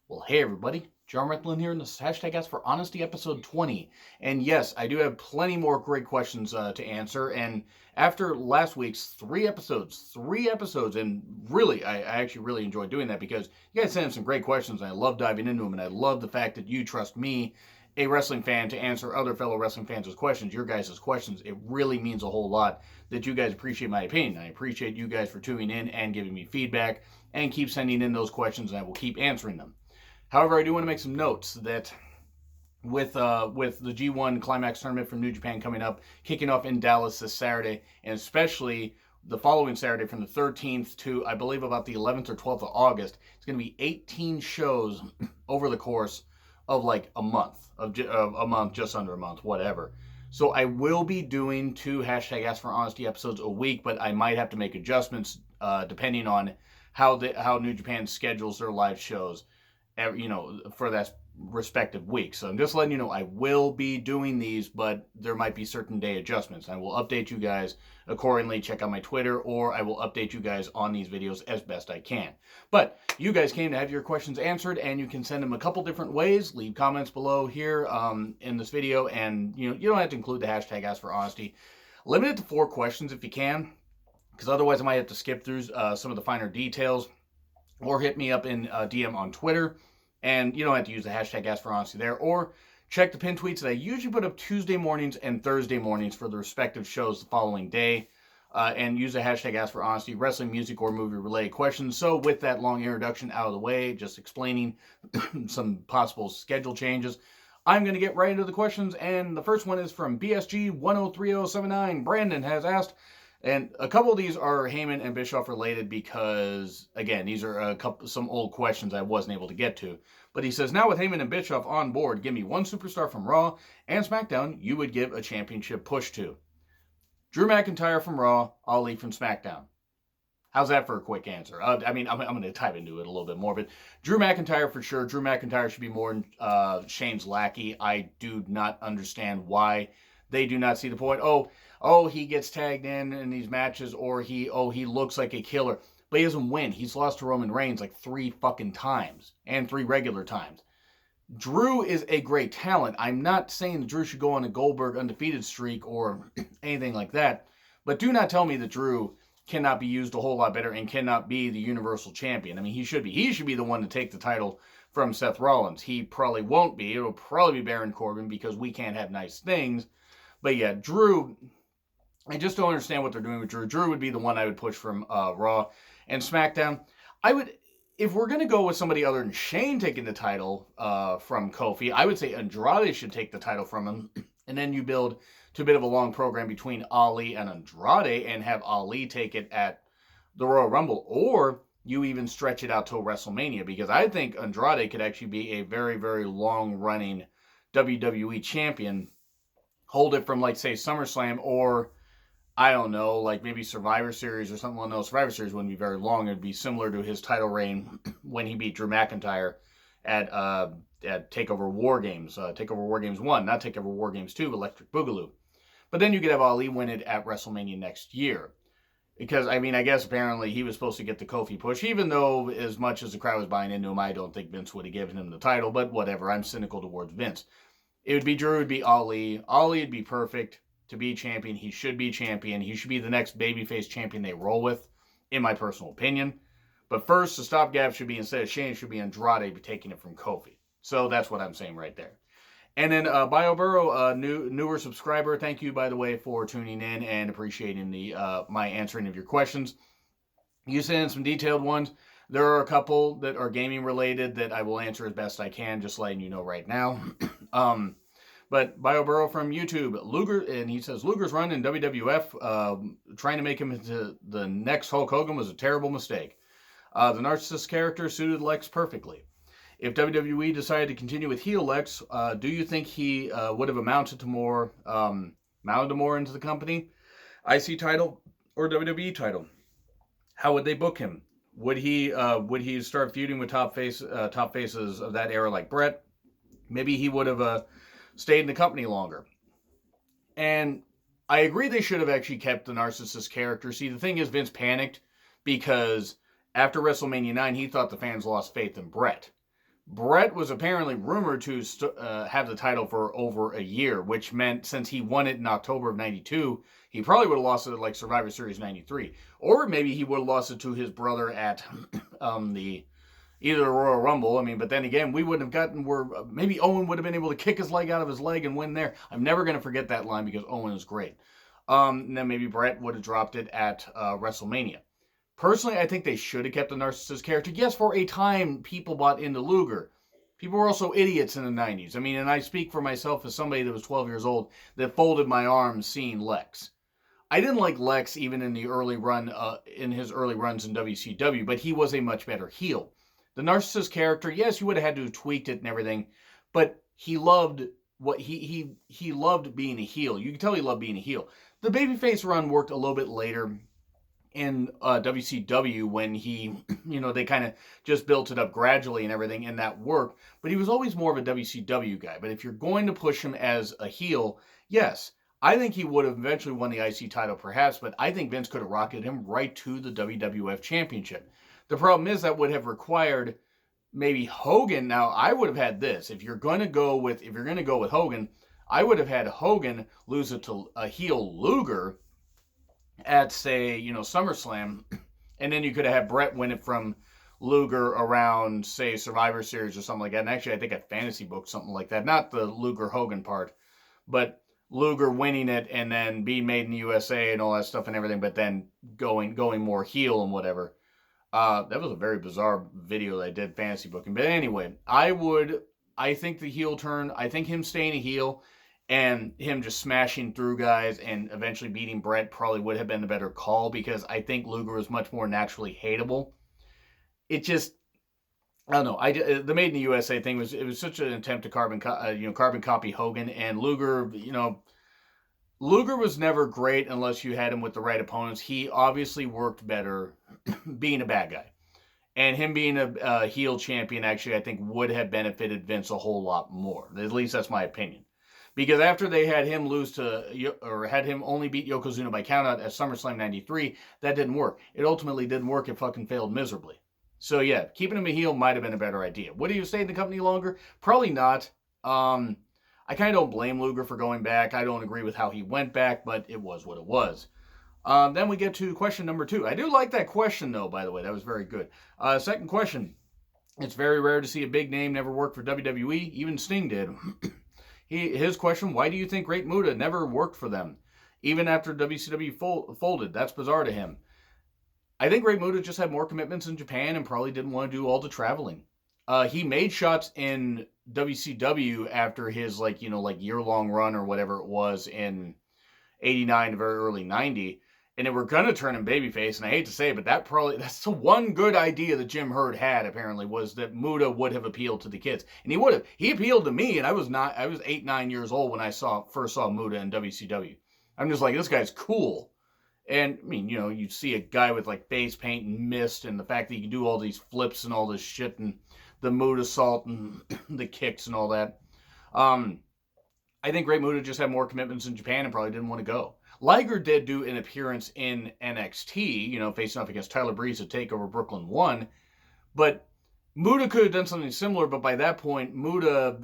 Well, hey everybody, John Recklin here in this hashtag Ask for Honesty episode 20. And yes, I do have plenty more great questions to answer. And after last week's three episodes, and really, I actually really enjoyed doing that because you guys sent in some great questions and I love diving into them. And I love the fact that you trust me, a wrestling fan, to answer other fellow wrestling fans' questions, your guys' questions. It really means a whole lot that you guys appreciate my opinion. I appreciate you guys for tuning in and giving me feedback and keep sending in those questions and I will keep answering them. However, I do want to make some notes that with the G1 Climax tournament from New Japan coming up, kicking off in Dallas this Saturday, and especially the following Saturday from the 13th to I believe about the 11th or 12th of August, it's going to be 18 shows over the course of like a month, just under a month, whatever. So I will be doing two hashtag Ask for Honesty episodes a week, but I might have to make adjustments depending on how New Japan schedules their live shows for that respective week. So I'm just letting you know I will be doing these, but there might be certain day adjustments. I will update you guys accordingly. Check out my Twitter, or I will update you guys on these videos as best I can. But you guys came to have your questions answered, and you can send them a couple different ways. Leave comments below here in this video, and you don't have to include the hashtag Ask for Honesty. Limit it to 4 questions if you can, because otherwise I might have to skip through some of the finer details. Or hit me up in DM on Twitter, and you don't have to use the hashtag Ask for Honesty there, or check the pin tweets that I usually put up Tuesday mornings and Thursday mornings for the respective shows the following day, and use the hashtag Ask for Honesty, wrestling, music, or movie related questions. So with that long introduction out of the way, just explaining some possible schedule changes, I'm going to get right into the questions, and the first one is from BSG103079. Brandon has asked, and a couple of these are Heyman and Bischoff related because, again, these are some old questions I wasn't able to get to. But he says, now with Heyman and Bischoff on board, give me one superstar from Raw and SmackDown you would give a championship push to. Drew McIntyre from Raw, Ali from SmackDown. How's that for a quick answer? I'm going to type into it a little bit more, but Drew McIntyre for sure. Drew McIntyre should be more Shane's lackey. I do not understand why they do not see the point. He gets tagged in these matches, or he looks like a killer, but he doesn't win. He's lost to Roman Reigns like 3 fucking times, and 3 regular times. Drew is a great talent. I'm not saying that Drew should go on a Goldberg undefeated streak or anything like that, but do not tell me that Drew cannot be used a whole lot better and cannot be the Universal Champion. I mean, he should be. He should be the one to take the title from Seth Rollins. He probably won't be. It'll probably be Baron Corbin because we can't have nice things. But yeah, Drew, I just don't understand what they're doing with Drew. Drew would be the one I would push from Raw. And SmackDown, if we're going to go with somebody other than Shane taking the title from Kofi, I would say Andrade should take the title from him. And then you build to a bit of a long program between Ali and Andrade and have Ali take it at the Royal Rumble. Or you even stretch it out till WrestleMania, because I think Andrade could actually be a very, very long-running WWE champion. Hold it from, like, say, SummerSlam, or I don't know, like maybe Survivor Series or something. Well, no, Survivor Series wouldn't be very long. It'd be similar to his title reign when he beat Drew McIntyre at TakeOver War Games. TakeOver War Games 1, not TakeOver War Games 2, Electric Boogaloo. But then you could have Ali win it at WrestleMania next year. Because, I guess apparently he was supposed to get the Kofi push, even though as much as the crowd was buying into him, I don't think Vince would have given him the title. But whatever, I'm cynical towards Vince. It would be Drew, it would be Ali. Ali would be perfect to be champion. He should be champion. He should be the next babyface champion they roll with, in my personal opinion. But first, the stopgap should be, instead of Shane, it should be Andrade taking it from Kofi. So that's what I'm saying right there. And then BioBurrow, newer subscriber, thank you, by the way, for tuning in and appreciating my answering of your questions. You sent in some detailed ones. There are a couple that are gaming related that I will answer as best I can, just letting you know right now. But BioBurrow from YouTube, Luger, and he says, Luger's run in WWF, trying to make him into the next Hulk Hogan was a terrible mistake. The narcissist character suited Lex perfectly. If WWE decided to continue with heel Lex, do you think he would have mounted more into the company? IC title or WWE title? How would they book him? Would he start feuding with top faces of that era like Brett? Maybe he would have stayed in the company longer. And I agree they should have actually kept the narcissist character. See, the thing is, Vince panicked because after WrestleMania 9, he thought the fans lost faith in Brett. Brett was apparently rumored to have the title for over a year, which meant since he won it in October of 92, he probably would have lost it at like Survivor Series 93. Or maybe he would have lost it to his brother at either the Royal Rumble. I mean, but then again, we wouldn't have gotten where maybe Owen would have been able to kick his leg out of his leg and win there. I'm never going to forget that line because Owen is great. And then maybe Brett would have dropped it at WrestleMania. Personally, I think they should have kept the narcissist character. Yes, for a time, people bought into Luger. People were also idiots in the 90s. I mean, and I speak for myself as somebody that was 12 years old that folded my arms seeing Lex. I didn't like Lex even in the early run, in his early runs in WCW, but he was a much better heel. The narcissist character, yes, you would have had to have tweaked it and everything, but he loved what he loved being a heel. You can tell he loved being a heel. The babyface run worked a little bit later in WCW when he, they kind of just built it up gradually and everything, and that worked. But he was always more of a WCW guy. But if you're going to push him as a heel, yes, I think he would have eventually won the IC title perhaps, but I think Vince could have rocketed him right to the WWF Championship. The problem is that would have required maybe Hogan. Now, I would have had this. If you're going to go with Hogan, I would have had Hogan lose it to a heel Luger at, say, SummerSlam, and then you could have had Brett win it from Luger around, say, Survivor Series or something like that. And actually, I think I fantasy booked something like that. Not the Luger-Hogan part, but Luger winning it and then being made in the USA and all that stuff and everything, but then going more heel and whatever. That was a very bizarre video that I did fantasy booking. But anyway, I think the heel turn, I think him staying a heel and him just smashing through guys and eventually beating Brett probably would have been the better call because I think Luger was much more naturally hateable. It just, I don't know. The Made in the USA thing was such an attempt to carbon copy Hogan, and Luger. Luger was never great unless you had him with the right opponents. He obviously worked better being a bad guy, and him being a heel champion actually I think would have benefited Vince a whole lot more. At least that's my opinion. Because after they had him had him only beat Yokozuna by countout at SummerSlam 93, that didn't work. It ultimately didn't work. It fucking failed miserably. So yeah, keeping him a heel might have been a better idea. Would he have stayed in the company longer? Probably not. I kind of don't blame Luger for going back. I don't agree with how he went back, but it was what it was. Then we get to question number 2. I do like that question, though, by the way. That was very good. Second question. It's very rare to see a big name never work for WWE. Even Sting did. His question, why do you think Great Muta never worked for them? Even after WCW folded. That's bizarre to him. I think Great Muta just had more commitments in Japan and probably didn't want to do all the traveling. He made shots in WCW after his year-long run or whatever it was in 89 to very early 90. And they were going to turn him babyface, and I hate to say it, but that's the one good idea that Jim Herd had, apparently, was that Muta would have appealed to the kids. And he would have. He appealed to me, and I was 8, 9 years old when I first saw Muta in WCW. I'm just like, this guy's cool. And, I mean, you see a guy with, face paint and mist, and the fact that he can do all these flips and all this shit, and the Muta salt and the kicks and all that. I think Great Muta just had more commitments in Japan and probably didn't want to go. Liger did do an appearance in NXT, facing off against Tyler Breeze at TakeOver Brooklyn 1. But Muta could have done something similar, but by that point, Muta,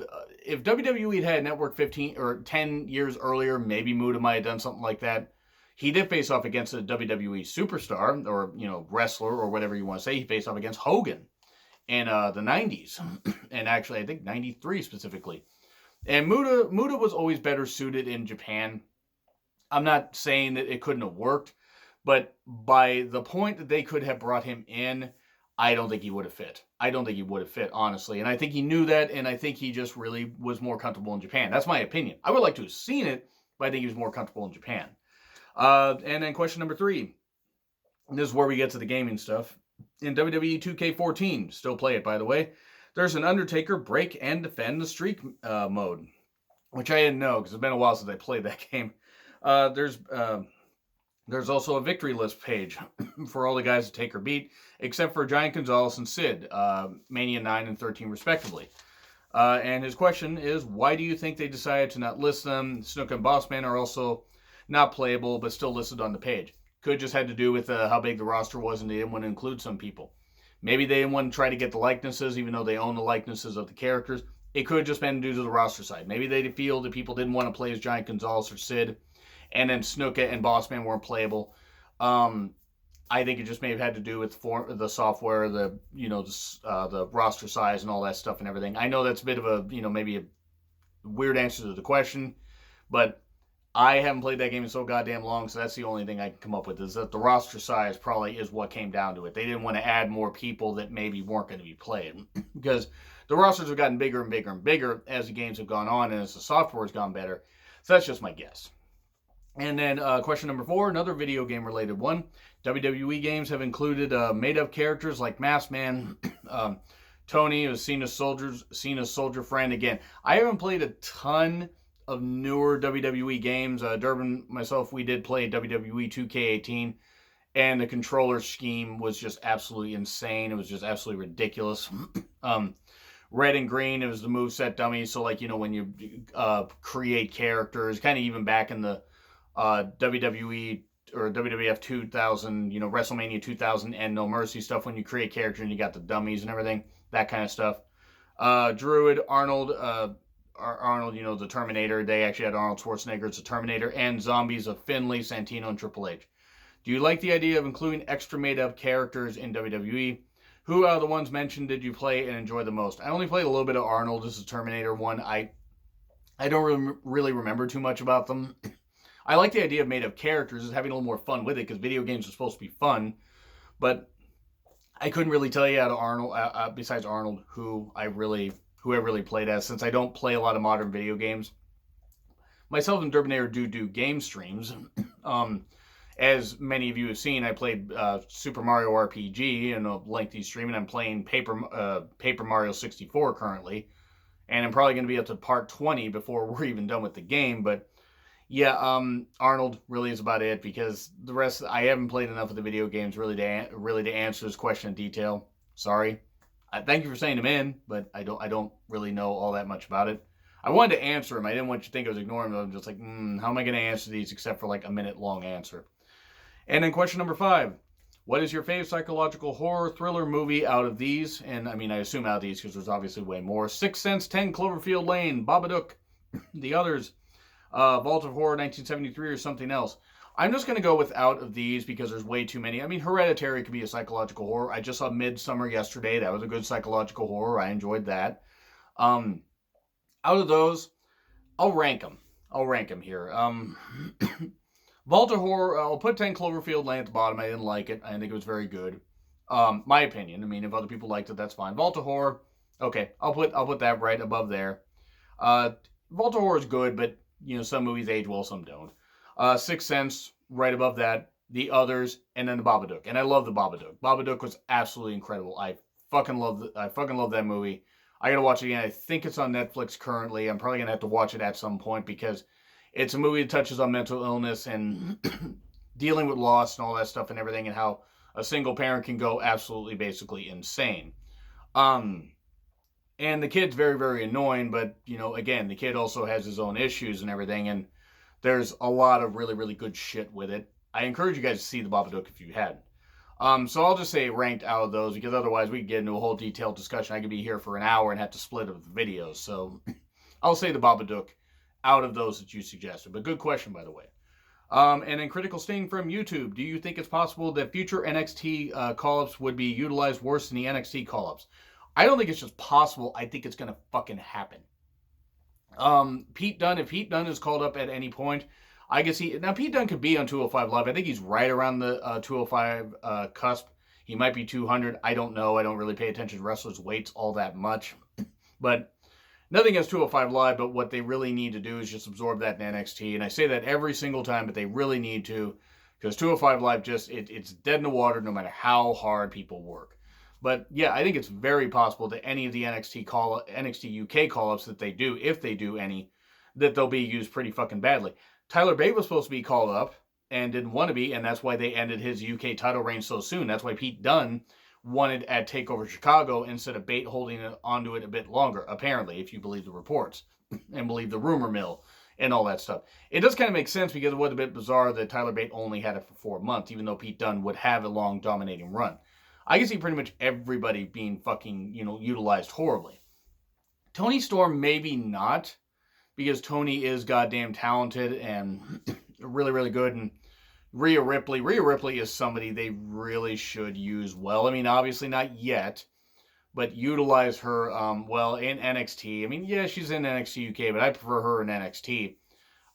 if WWE had Network 15 or 10 years earlier, maybe Muta might have done something like that. He did face off against a WWE superstar or, wrestler or whatever you want to say. He faced off against Hogan in the 90s. And actually, I think 93 specifically. And Muta was always better suited in Japan. I'm not saying that it couldn't have worked, but by the point that they could have brought him in, I don't think he would have fit. Honestly. And I think he knew that, and I think he just really was more comfortable in Japan. That's my opinion. I would like to have seen it, but I think he was more comfortable in Japan. And then question number 3. This is where we get to the gaming stuff. In WWE 2K14, still play it, by the way, there's an Undertaker break and defend the streak mode, which I didn't know because it's been a while since I played that game. There's also a victory list page for all the guys that Taker beat, except for Giant Gonzalez and Sid, Mania 9 and 13 respectively. And his question is, why do you think they decided to not list them? Snuka and Bossman are also not playable, but still listed on the page. Could just had to do with how big the roster was and they didn't want to include some people. Maybe they didn't want to try to get the likenesses, even though they own the likenesses of the characters. It could have just been due to the roster side. Maybe they feel that people didn't want to play as Giant Gonzalez or Sid, and then Snuka and Bossman weren't playable. I think it just may have had to do with the software, the roster size and all that stuff and everything. I know that's a bit of a, maybe a weird answer to the question, but I haven't played that game in so goddamn long, so that's the only thing I can come up with, is that the roster size probably is what came down to it. They didn't want to add more people that maybe weren't going to be played, because the rosters have gotten bigger and bigger and bigger as the games have gone on and as the software has gone better. So that's just my guess. And then question number 4, another video game related one. WWE games have included made-up characters like Masked Man, Tony was Cena's soldier friend. Again, I haven't played a ton of newer WWE games. Durbin, myself, we did play WWE 2K18, and the controller scheme was just absolutely insane. It was just absolutely ridiculous. Red and green, it was the moveset dummy. So, like, when you create characters, kind of even back in the WWE or WWF 2000, WrestleMania 2000 and No Mercy stuff, when you create characters and you got the dummies and everything, that kind of stuff. Druid, Arnold, the Terminator. They actually had Arnold Schwarzenegger as the Terminator, and zombies of Finlay, Santino, and Triple H. Do you like the idea of including extra made-up characters in WWE? Who out of the ones mentioned did you play and enjoy the most? I only played a little bit of Arnold. This is Terminator one. I don't really remember too much about them. I like the idea of made-up characters, is having a little more fun with it, because video games are supposed to be fun. But I couldn't really tell you out of Arnold, besides Arnold, who I really played as, since I don't play a lot of modern video games. Myself and Durbinator do game streams. As many of you have seen, I played Super Mario RPG in a lengthy stream, and I'm playing Paper Mario 64 currently. And I'm probably going to be up to part 20 before we're even done with the game. But yeah, Arnold really is about it, because the rest, I haven't played enough of the video games really to answer this question in detail. Sorry. Thank you for saying them in, but I don't really know all that much about it. I wanted to answer them. I didn't want you to think I was ignoring them. I'm just like, how am I going to answer these except for like a minute-long answer? And then question number 5. What is your favorite psychological horror thriller movie out of these? And I mean, I assume out of these because there's obviously way more. 6th Sense, 10 Cloverfield Lane, Babadook, The Others, Vault of Horror 1973, or something else. I'm just going to go with out of these because there's way too many. I mean, Hereditary could be a psychological horror. I just saw Midsummer yesterday. That was a good psychological horror. I enjoyed that. Out of those, I'll rank them here. Vault of Horror, I'll put 10 Cloverfield Lane at the bottom. I didn't like it. I think it was very good. My opinion. I mean, if other people liked it, that's fine. Vault of Horror, okay, I'll put that right above there. Vault of Horror is good, but some movies age well, some don't. 6th Sense, right above that. The Others, and then the Babadook. And I love the Babadook. Babadook was absolutely incredible. I fucking love that movie. I gotta watch it again. I think it's on Netflix currently. I'm probably gonna have to watch it at some point, because it's a movie that touches on mental illness and dealing with loss and all that stuff and everything, and how a single parent can go absolutely basically insane. And the kid's very, very annoying, but again, the kid also has his own issues and everything, and there's a lot of really, really good shit with it. I encourage you guys to see the Babadook if you hadn't. So I'll just say ranked out of those, because otherwise we could get into a whole detailed discussion. I could be here for an hour and have to split up the videos. So I'll say the Babadook out of those that you suggested. But good question, by the way. And then Critical Sting from YouTube. Do you think it's possible that future NXT call-ups would be utilized worse than the NXT call-ups? I don't think it's just possible. I think it's going to fucking happen. Pete Dunne, if Pete Dunne is called up at any point, I guess Pete Dunne could be on 205 Live. I think he's right around the 205 cusp. He might be 200. I don't know. I don't really pay attention to wrestlers' weights all that much. But nothing against 205 Live, but what they really need to do is just absorb that in NXT. And I say that every single time, but they really need to, because 205 Live it's dead in the water no matter how hard people work. But yeah, I think it's very possible that any of the NXT UK call-ups that they do, if they do any, that they'll be used pretty fucking badly. Tyler Bate was supposed to be called up and didn't want to be, and that's why they ended his UK title reign so soon. That's why Pete Dunne wanted at TakeOver Chicago onto it a bit longer, apparently, if you believe the reports and believe the rumor mill and all that stuff. It does kind of make sense, because it was a bit bizarre that Tyler Bate only had it for 4 months, even though Pete Dunne would have a long dominating run. I can see pretty much everybody being fucking, utilized horribly. Toni Storm, maybe not, because Toni is goddamn talented and really, really good. And Rhea Ripley is somebody they really should use well. I mean, obviously not yet, but utilize her well in NXT. I mean, yeah, she's in NXT UK, but I prefer her in NXT.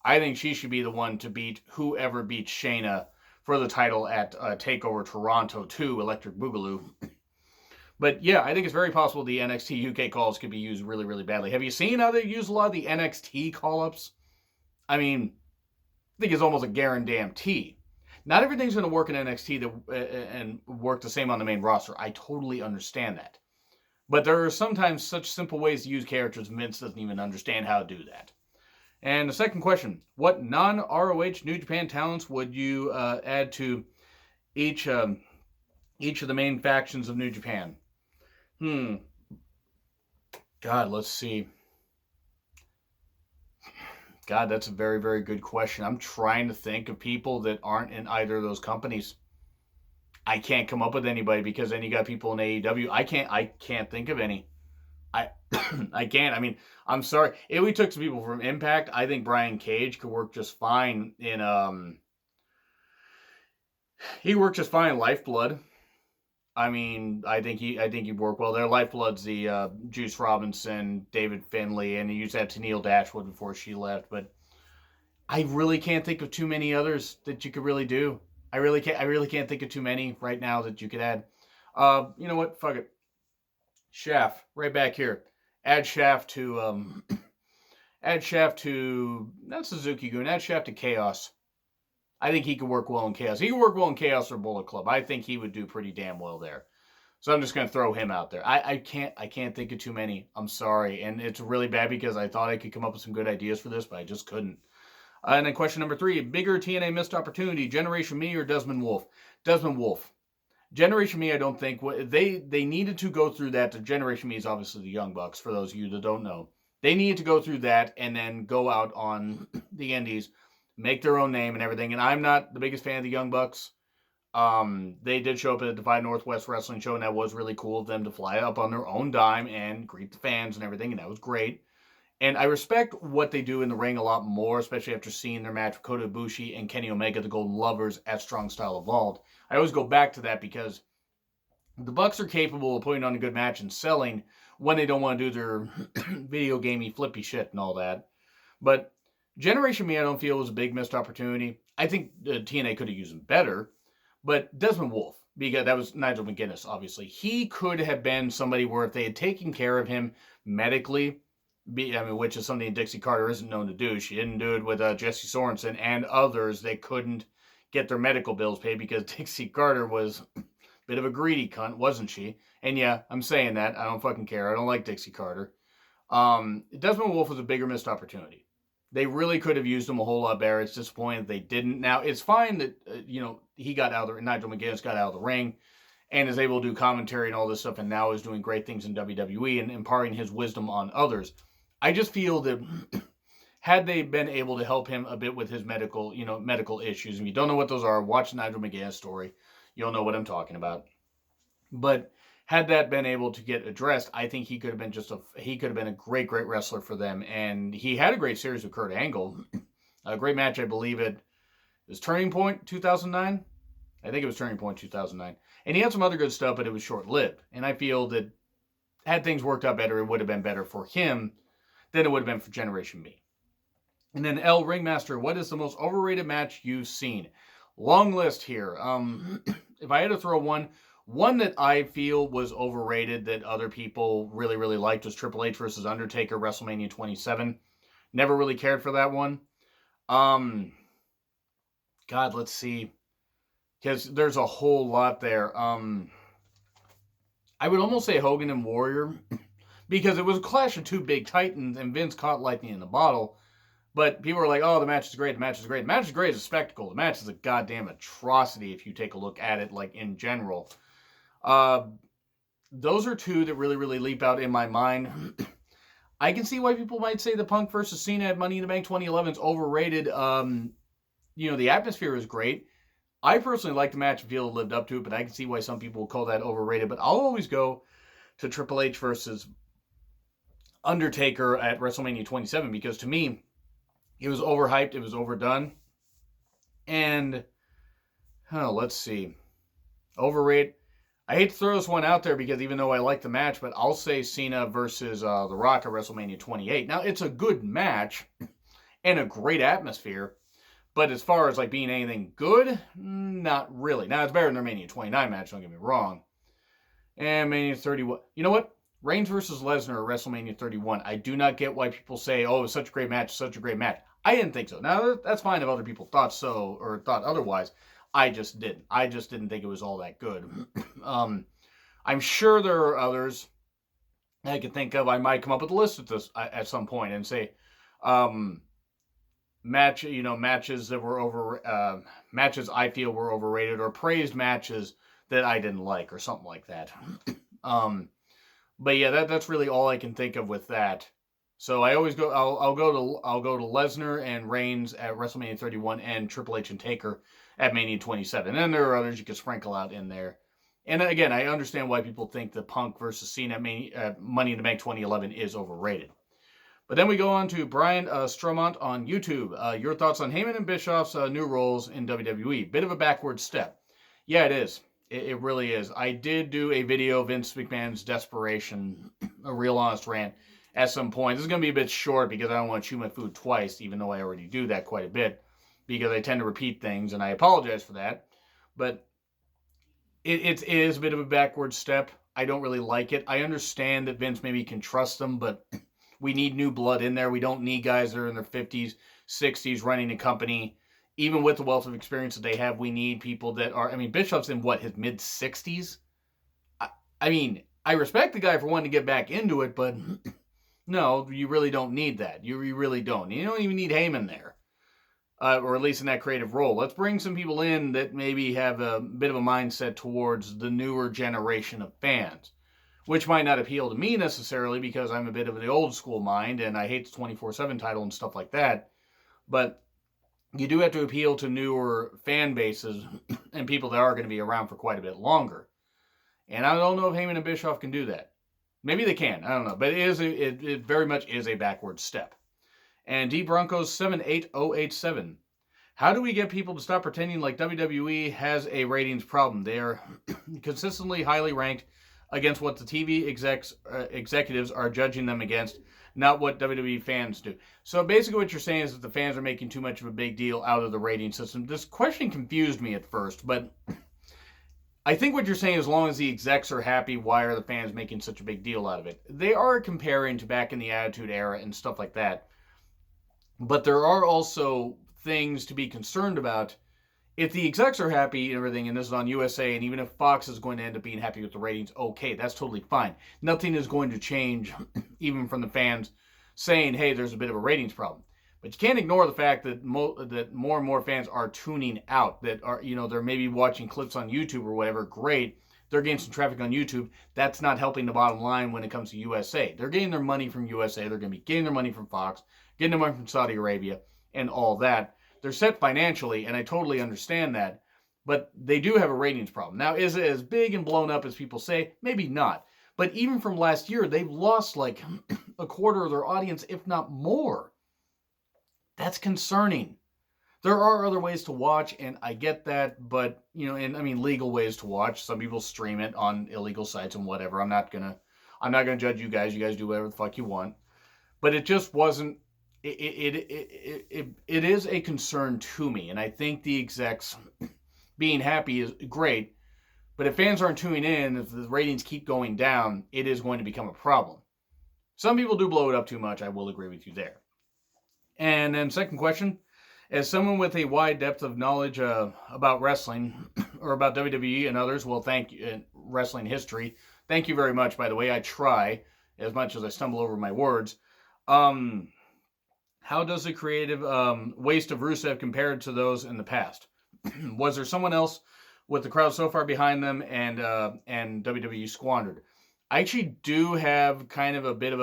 I think she should be the one to beat whoever beats Shayna for the title at TakeOver Toronto 2, Electric Boogaloo. But yeah, I think it's very possible the NXT UK calls could be used really, really badly. Have you seen how they use a lot of the NXT call-ups? I mean, I think it's almost a guarantee. Not everything's going to work in NXT and work the same on the main roster. I totally understand that. But there are sometimes such simple ways to use characters Vince doesn't even understand how to do that. And the second question, what non-ROH New Japan talents would you add to each of the main factions of New Japan? God, let's see. God, that's a very, very good question. I'm trying to think of people that aren't in either of those companies. I can't come up with anybody because then you got people in AEW. I can't think of any. I can't. I mean, I'm sorry. If we took some people from Impact, I think Brian Cage could work just fine in he worked just fine in Lifeblood. I mean, I think he'd work well there. Lifeblood's the Juice Robinson, David Finlay, and he used that to Neil Dashwood before she left. But I really can't think of too many others that you could really do. I really can't think of too many right now that you could add. You know what? Fuck it. Shaft, right back here. Add Shaft to not Suzuki-gun. Add Shaft to Chaos. I think he could work well in Chaos. He could work well in Chaos or Bullet Club. I think he would do pretty damn well there. So I'm just going to throw him out there. I can't think of too many. I'm sorry. And it's really bad because I thought I could come up with some good ideas for this, but I just couldn't. And then question number 3, bigger TNA missed opportunity, Generation Me or Desmond Wolf? Desmond Wolf. Generation Me, I don't think, they needed to go through that. The Generation Me is obviously the Young Bucks, for those of you that don't know. They needed to go through that and then go out on the Indies, make their own name and everything. And I'm not the biggest fan of the Young Bucks. They did show up at the Divide Northwest Wrestling Show, and that was really cool of them to fly up on their own dime and greet the fans and everything, and that was great. And I respect what they do in the ring a lot more, especially after seeing their match with Kota Ibushi and Kenny Omega, the Golden Lovers, at Strong Style Evolved. I always go back to that because the Bucks are capable of putting on a good match and selling when they don't want to do their video gamey flippy shit and all that. But Generation Me, I don't feel was a big missed opportunity. I think TNA could have used them better. But Desmond Wolf, because that was Nigel McGuinness, obviously, he could have been somebody where if they had taken care of him medically, which is something Dixie Carter isn't known to do. She didn't do it with Jesse Sorensen and others. They couldn't get their medical bills paid because Dixie Carter was a bit of a greedy cunt, wasn't she? And yeah, I'm saying that. I don't fucking care. I don't like Dixie Carter. Desmond Wolf was a bigger missed opportunity. They really could have used him a whole lot better. It's disappointing they didn't. Now, it's fine that, he got out of the Nigel McGuinness got out of the ring and is able to do commentary and all this stuff and now is doing great things in WWE and imparting his wisdom on others. I just feel that had they been able to help him a bit with his medical issues, if you don't know what those are, watch the Nigel McGuinness story. You'll know what I'm talking about. But had that been able to get addressed, I think he could have been a great wrestler for them. And he had a great series with Kurt Angle. A great match, I believe it was Turning Point 2009. I think it was Turning Point 2009. And he had some other good stuff, but it was short-lived. And I feel that had things worked out better, it would have been better for him than it would have been for Generation Me. And then L Ringmaster, what is the most overrated match you've seen? Long list here. If I had to throw one that I feel was overrated that other people really, really liked was Triple H versus Undertaker, WrestleMania 27. Never really cared for that one. God, let's see. Because there's a whole lot there. I would almost say Hogan and Warrior. Because it was a clash of two big titans and Vince caught lightning in the bottle. But people were like, oh, the match is great, the match is great. The match is great as a spectacle. The match is a goddamn atrocity if you take a look at it, like, in general. Those are two that really, really leap out in my mind. I can see why people might say the Punk versus Cena at Money in the Bank 2011 is overrated. The atmosphere is great. I personally like the match and feel it lived up to it, but I can see why some people will call that overrated. But I'll always go to Triple H versus Undertaker at WrestleMania 27 because to me, it was overhyped, it was overdone, and let's see, overrated. I hate to throw this one out there because even though I like the match, but I'll say Cena versus The Rock at WrestleMania 28. Now it's a good match and a great atmosphere, but as far as like being anything good, not really. Now it's better than their Mania 29 match. Don't get me wrong. And Mania 31. You know what? Reigns versus Lesnar at WrestleMania 31. I do not get why people say, "Oh, it was such a great match, such a great match." I didn't think so. Now that's fine if other people thought so or thought otherwise. I just didn't. I just didn't think it was all that good. I'm sure there are others I can think of. I might come up with a list at this at some point and say, matches that were matches I feel were overrated or praised matches that I didn't like or something like that. But yeah, that's really all I can think of with that. So I always go. I'll go to Lesnar and Reigns at WrestleMania 31 and Triple H and Taker at Mania 27. And then there are others you can sprinkle out in there. And again, I understand why people think the Punk versus Cena at Money in the Bank 2011 is overrated. But then we go on to Brian Stromont on YouTube. Your thoughts on Heyman and Bischoff's new roles in WWE? Bit of a backward step. Yeah, it is. It really is. I did do a video of Vince McMahon's desperation, a real honest rant, at some point. This is going to be a bit short because I don't want to chew my food twice, even though I already do that quite a bit, because I tend to repeat things, and I apologize for that. But it is a bit of a backward step. I don't really like it. I understand that Vince maybe can trust them, but we need new blood in there. We don't need guys that are in their 50s, 60s running a company. Even with the wealth of experience that they have, we need people that are, Bischoff's in his mid 60s? I respect the guy for wanting to get back into it, but no, you really don't need that. You really don't. You don't even need Heyman there, or at least in that creative role. Let's bring some people in that maybe have a bit of a mindset towards the newer generation of fans, which might not appeal to me necessarily because I'm a bit of the old school mind and I hate the 24/7 title and stuff like that. But you do have to appeal to newer fan bases and people that are going to be around for quite a bit longer. And I don't know if Heyman and Bischoff can do that. Maybe they can. I don't know. But it very much is a backward step. And D Broncos 78087. How do we get people to stop pretending like WWE has a ratings problem? They are consistently highly ranked against what the TV executives are judging them against, not what WWE fans do. So basically what you're saying is that the fans are making too much of a big deal out of the rating system. This question confused me at first, but I think what you're saying, as long as the execs are happy, why are the fans making such a big deal out of it? They are comparing to back in the Attitude Era and stuff like that. But there are also things to be concerned about. If the execs are happy and everything, and this is on USA, and even if Fox is going to end up being happy with the ratings, okay, that's totally fine. Nothing is going to change, even from the fans saying, hey, there's a bit of a ratings problem. But you can't ignore the fact that that more and more fans are tuning out, that are, they're maybe watching clips on YouTube or whatever. Great. They're getting some traffic on YouTube. That's not helping the bottom line when it comes to USA. They're getting their money from USA. They're going to be getting their money from Fox, getting their money from Saudi Arabia, and all that. They're set financially, and I totally understand that, but they do have a ratings problem. Now, is it as big and blown up as people say? Maybe not. But even from last year, they've lost like a quarter of their audience, if not more. That's concerning. There are other ways to watch, and I get that, but, legal ways to watch. Some people stream it on illegal sites and whatever. I'm not gonna judge you guys. You guys do whatever the fuck you want. But it just wasn't. It is a concern to me, and I think the execs being happy is great, but if fans aren't tuning in, if the ratings keep going down, it is going to become a problem. Some people do blow it up too much. I will agree with you there. And then second question, as someone with a wide depth of knowledge about wrestling or about WWE and others, well, thank you, wrestling history. Thank you very much, by the way. I try as much as I stumble over my words. How does the creative waste of Rusev compared to those in the past? Was there someone else with the crowd so far behind them and WWE squandered? I actually do have kind of a bit of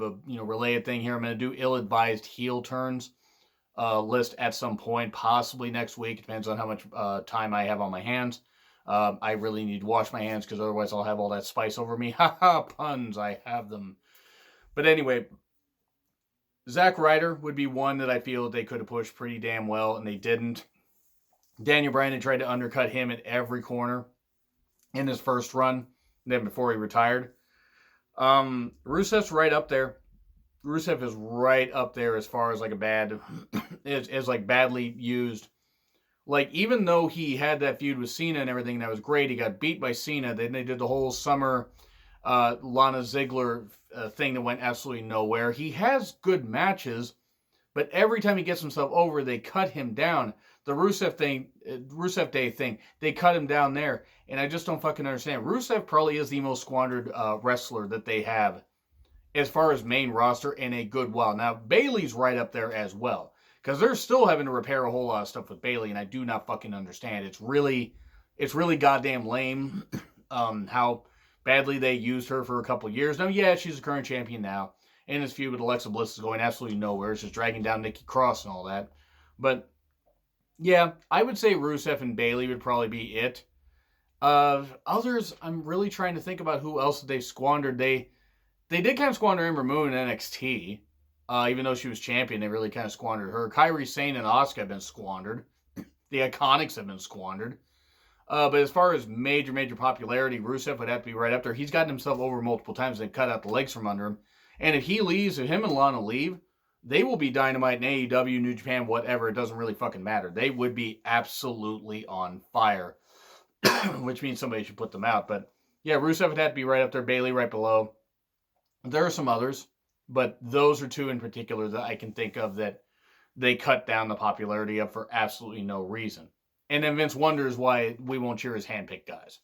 a related thing here. I'm going to do ill-advised heel turns. list at some point, possibly next week. It depends on how much time I have on my hands. I really need to wash my hands because otherwise I'll have all that spice over me. Haha, puns, I have them. But anyway, Zack Ryder would be one that I feel they could have pushed pretty damn well, and they didn't. Daniel Bryan tried to undercut him at every corner in his first run, then before he retired. Rusev's right up there. Rusev is right up there as far as like a bad, is like badly used. Like, even though he had that feud with Cena and everything, that was great. He got beat by Cena. Then they did the whole summer Lana Ziggler thing that went absolutely nowhere. He has good matches, but every time he gets himself over, they cut him down. The Rusev Day thing, they cut him down there, and I just don't fucking understand. Rusev probably is the most squandered wrestler that they have as far as main roster in a good while. Now, Bayley's right up there as well, because they're still having to repair a whole lot of stuff with Bayley, and I do not fucking understand. It's really goddamn lame how badly they used her for a couple years. Now, yeah, she's a current champion now, and his feud with Alexa Bliss is going absolutely nowhere. It's just dragging down Nikki Cross and all that. But yeah, I would say Rusev and Bayley would probably be it. Others, I'm really trying to think about who else they've squandered. They did kind of squander Ember Moon in NXT. Even though she was champion, they really kind of squandered her. Kairi Sane and Asuka have been squandered. The Iconics have been squandered. But as far as major popularity, Rusev would have to be right up there. He's gotten himself over multiple times. They've cut out the legs from under him. And if he leaves, if him and Lana leave, they will be Dynamite in AEW, New Japan, whatever. It doesn't really fucking matter. They would be absolutely on fire. Which means somebody should put them out. But yeah, Rusev would have to be right up there. Bayley right below. There are some others, but those are two in particular that I can think of that they cut down the popularity of for absolutely no reason. And then Vince wonders why we won't cheer his handpicked guys.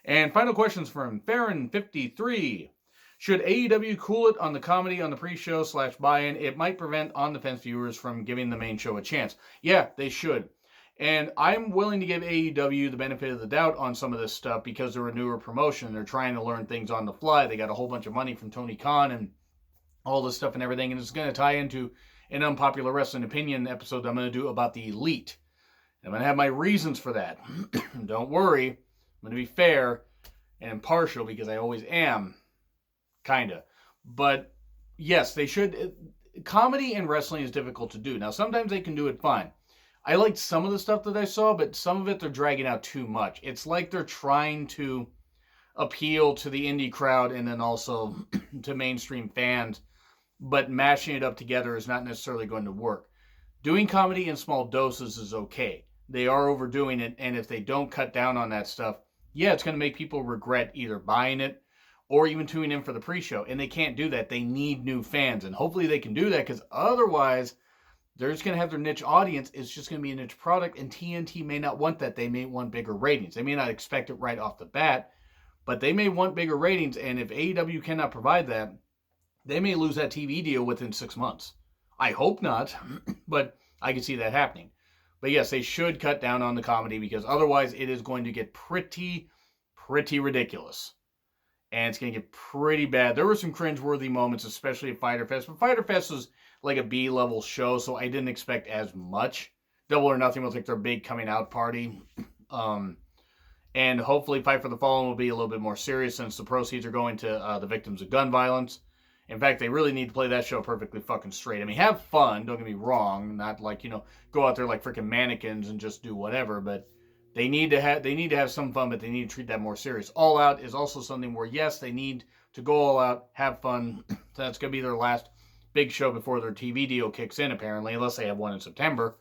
And final questions from Farron53. Should AEW cool it on the comedy on the pre-show / buy-in? It might prevent on-the-fence viewers from giving the main show a chance. Yeah, they should. And I'm willing to give AEW the benefit of the doubt on some of this stuff because they're a newer promotion. They're trying to learn things on the fly. They got a whole bunch of money from Tony Khan and all this stuff and everything. And it's going to tie into an unpopular wrestling opinion episode that I'm going to do about the Elite. And I'm going to have my reasons for that. Don't worry. I'm going to be fair and impartial because I always am. Kinda. But yes, they should. Comedy in wrestling is difficult to do. Now, sometimes they can do it fine. I liked some of the stuff that I saw, but some of it they're dragging out too much. It's like they're trying to appeal to the indie crowd and then also to mainstream fans, but mashing it up together is not necessarily going to work. Doing comedy in small doses is okay. They are overdoing it, and if they don't cut down on that stuff, yeah, it's going to make people regret either buying it or even tuning in for the pre-show, and they can't do that. They need new fans, and hopefully they can do that, because otherwise they're just going to have their niche audience. It's just going to be a niche product, and TNT may not want that. They may want bigger ratings. They may not expect it right off the bat, but they may want bigger ratings, and if AEW cannot provide that, they may lose that TV deal within 6 months. I hope not, but I can see that happening. But yes, they should cut down on the comedy, because otherwise it is going to get pretty ridiculous. And it's going to get pretty bad. There were some cringeworthy moments, especially at Fyter Fest. But Fyter Fest was like a B-level show, so I didn't expect as much. Double or Nothing was like their big coming out party. And hopefully Fight for the Fallen will be a little bit more serious, since the proceeds are going to the victims of gun violence. In fact, they really need to play that show perfectly fucking straight. I mean, have fun, don't get me wrong. Not like, go out there like freaking mannequins and just do whatever, but They need to have some fun, but they need to treat that more serious. All Out is also something where, yes, they need to go all out, have fun. That's going to be their last big show before their TV deal kicks in, apparently, unless they have one in September.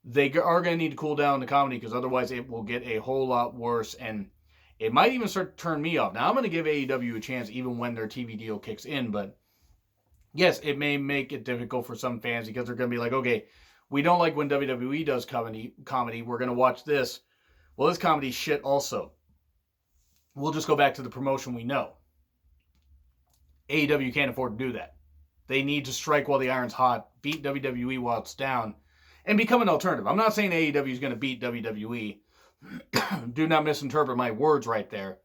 They are going to need to cool down the comedy, because otherwise it will get a whole lot worse, and it might even start to turn me off. Now, I'm going to give AEW a chance even when their TV deal kicks in, but yes, it may make it difficult for some fans, because they're going to be like, okay, we don't like when WWE does comedy. We're going to watch this. Well, this comedy's shit also. We'll just go back to the promotion we know. AEW can't afford to do that. They need to strike while the iron's hot, beat WWE while it's down, and become an alternative. I'm not saying AEW is going to beat WWE. Do not misinterpret my words right there.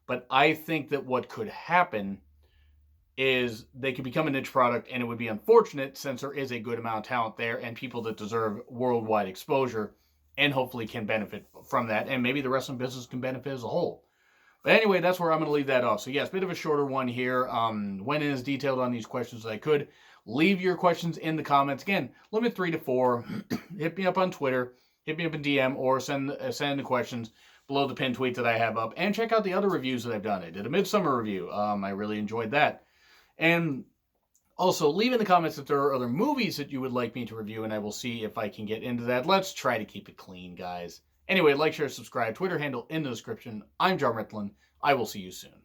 But I think that what could happen is they could become a niche product, and it would be unfortunate since there is a good amount of talent there and people that deserve worldwide exposure and hopefully can benefit from that, and maybe the wrestling business can benefit as a whole. But anyway, that's where I'm going to leave that off. So yes, bit of a shorter one here. Went in as detailed on these questions as I could. Leave your questions in the comments. Again, limit 3 to 4. Hit me up on Twitter. Hit me up in DM or send the questions below the pinned tweet that I have up. And check out the other reviews that I've done. I did a Midsummer review. I really enjoyed that. And also, leave in the comments if there are other movies that you would like me to review, and I will see if I can get into that. Let's try to keep it clean, guys. Anyway, like, share, subscribe. Twitter handle in the description. I'm John Ritlin. I will see you soon.